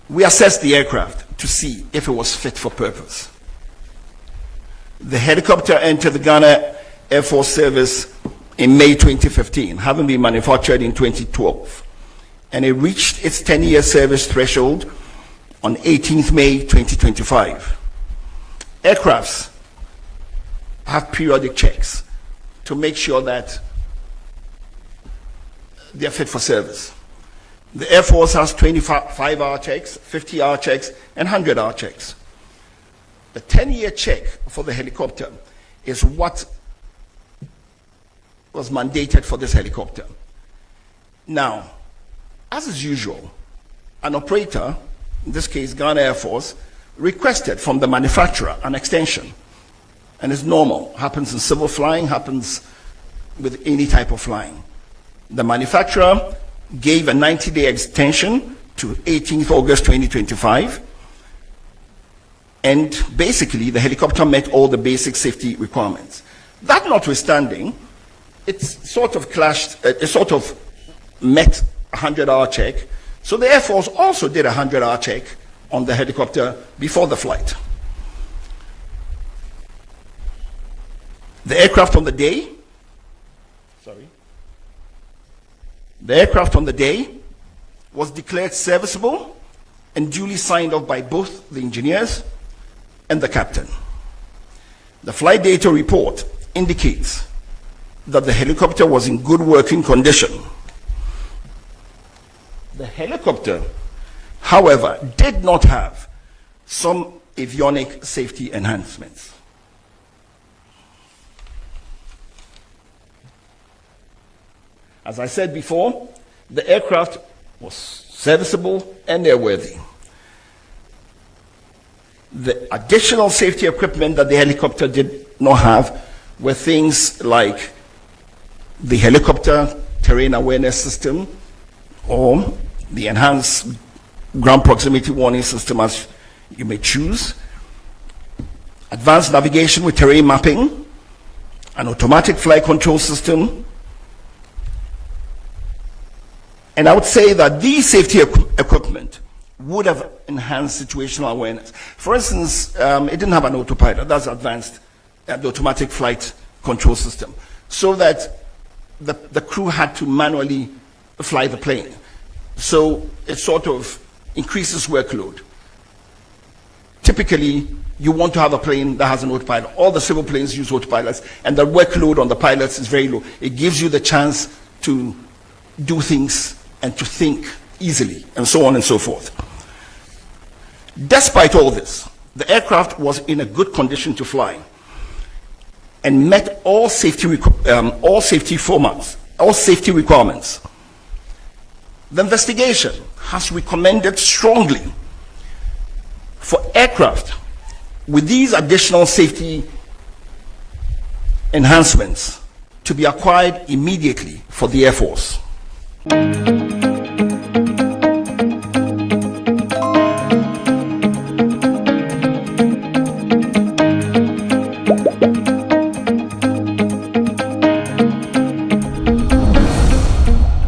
we assessed the aircraft to see if it was fit for purpose. The helicopter entered the Ghana Air Force Service in May 2015, having been manufactured in 2012. And it reached its 10-year service threshold on 18th May 2025. Aircrafts have periodic checks to make sure that they are fit for service. The Air Force has 25-hour checks, 50-hour checks, and 100-hour checks. The 10-year check for the helicopter is what was mandated for this helicopter. Now, as is usual, an operator, in this case Ghana Air Force, requested from the manufacturer an extension. And it's normal, happens in civil flying, happens with any type of flying. The manufacturer gave a 90-day extension to 18th August 2025. And basically, the helicopter met all the basic safety requirements. That notwithstanding, it sort of clashed, it sort of met a 100-hour check. So the Air Force also did a 100-hour check on the helicopter before the flight. The aircraft on the day, was declared serviceable and duly signed off by both the engineers and the captain. The flight data report indicates that the helicopter was in good working condition. The helicopter, however, did not have some avionic safety enhancements. As I said before, the aircraft was serviceable and airworthy. The additional safety equipment that the helicopter did not have were things like the helicopter terrain awareness system or the enhanced ground proximity warning system, as you may choose, advanced navigation with terrain mapping, an automatic flight control system. And I would say that these safety equipment would have enhanced situational awareness. For instance, it didn't have an autopilot. That's advanced, the automatic flight control system, so that the crew had to manually fly the plane. So it sort of increases workload. Typically, you want to have a plane that has an autopilot. All the civil planes use autopilots, and the workload on the pilots is very low. It gives you the chance to do things and to think easily, and so on and so forth. Despite all this, the aircraft was in a good condition to fly and met all safety requirements. The investigation has recommended strongly for aircraft with these additional safety enhancements to be acquired immediately for the Air Force.